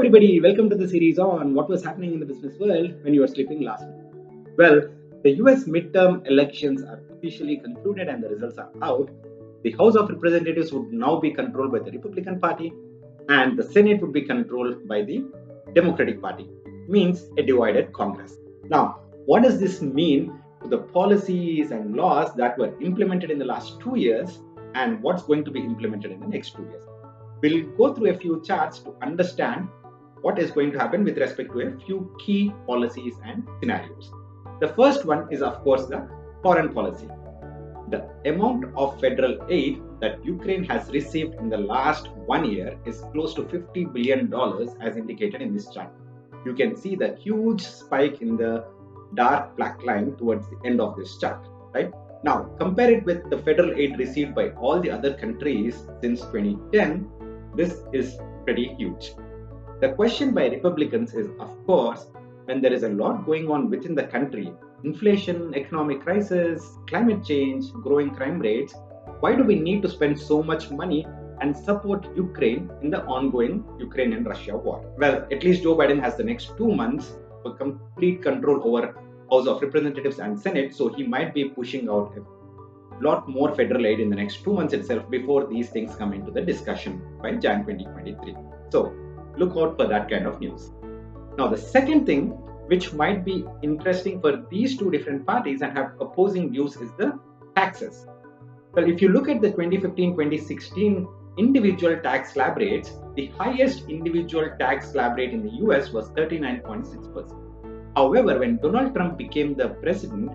everybody, welcome to the series on what was happening in the business world when you were sleeping last week. Well, the US midterm elections are officially concluded and the results are out. The House of Representatives would now be controlled by the Republican Party and the Senate would be controlled by the Democratic Party. Means a divided Congress. Now, what does this mean to the policies and laws that were implemented in the last 2 years and what's going to be implemented in the next 2 years? We'll go through a few charts to understand what is going to happen with respect to a few key policies and scenarios. The first one is, of course, the foreign policy. The amount of federal aid that Ukraine has received in the last 1 year is close to $50 billion as indicated in this chart. You can see the huge spike in the dark black line towards the end of this chart, right? Now, compare it with the federal aid received by all the other countries since 2010. This is pretty huge. The question by Republicans is, of course, when there is a lot going on within the country, inflation, economic crisis, climate change, growing crime rates, why do we need to spend so much money and support Ukraine in the ongoing Ukraine and Russia war? Well, at least Joe Biden has the next 2 months for complete control over House of Representatives and Senate, so he might be pushing out a lot more federal aid in the next 2 months itself before these things come into the discussion by Jan 2023. So look out for that kind of news. Now, the second thing which might be interesting for these two different parties and have opposing views is the taxes. Well, if you look at the 2015-2016 individual tax slab rates, the highest individual tax slab rate in the US was 39.6%. However, when Donald Trump became the president,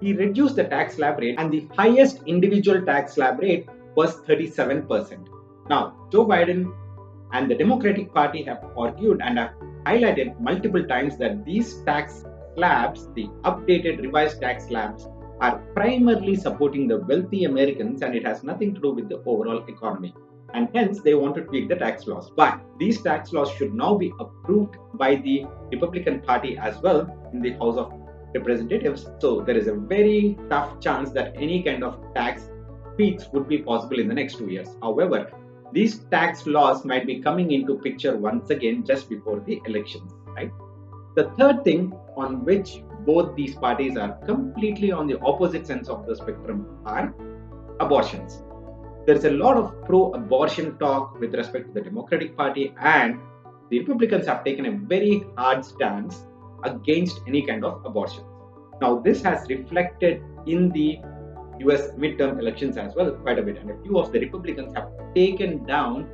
he reduced the tax slab rate and the highest individual tax slab rate was 37%. Now, Joe Biden and the Democratic Party have argued and have highlighted multiple times that these tax slabs, the updated revised tax slabs, are primarily supporting the wealthy Americans and it has nothing to do with the overall economy. And hence, they want to tweak the tax laws. But these tax laws should now be approved by the Republican Party as well in the House of Representatives. So there is a very tough chance that any kind of tax tweaks would be possible in the next 2 years. However, these tax laws might be coming into picture once again just before the elections, right? The third thing on which both these parties are completely on the opposite ends of the spectrum are abortions. There's a lot of pro-abortion talk with respect to the Democratic Party, and the Republicans have taken a very hard stance against any kind of abortion. Now, this has reflected in the US midterm elections as well quite a bit, and a few of the Republicans have taken down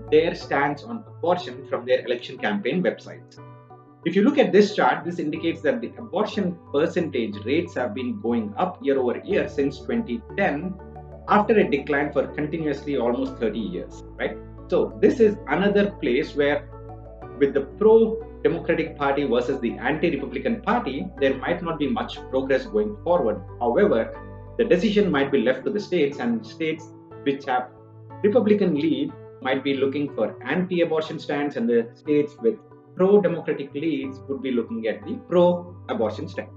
their stance on abortion from their election campaign websites. If you look at this chart, this indicates that the abortion percentage rates have been going up year over year since 2010 after a decline for continuously almost 30 years, right? So this is another place where with the pro-Democratic Party versus the anti-Republican Party, there might not be much progress going forward. However, the decision might be left to the states, and states which have Republican lead might be looking for anti-abortion stance, and the states with pro-democratic leads would be looking at the pro-abortion stance.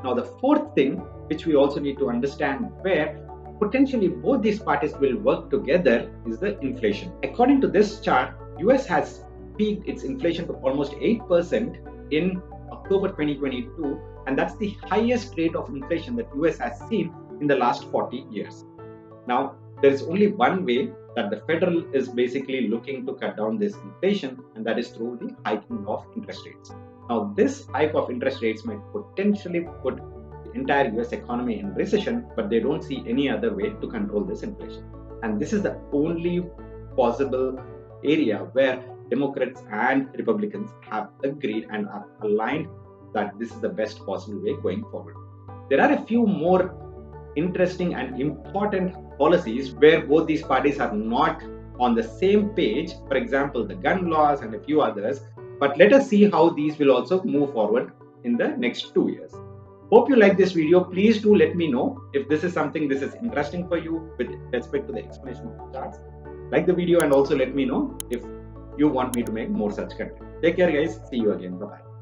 Now, the fourth thing which we also need to understand where potentially both these parties will work together is the inflation. According to this chart, US has peaked its inflation to almost 8% in October 2022, and that's the highest rate of inflation that US has seen in the last 40 years. Now, there is only one way that the federal is basically looking to cut down this inflation, and that is through the hiking of interest rates. Now, this hike of interest rates might potentially put the entire US economy in recession, but they don't see any other way to control this inflation. And this is the only possible area where Democrats and Republicans have agreed and are aligned that this is the best possible way going forward. There are a few more interesting and important policies where both these parties are not on the same page. For example, the gun laws and a few others. But let us see how these will also move forward in the next 2 years. Hope you like this video. Please do let me know if this is something this is interesting for you with respect to the explanation of the charts. Like the video and also let me know if you want me to make more such content. Take care, guys. See you again. Bye-bye.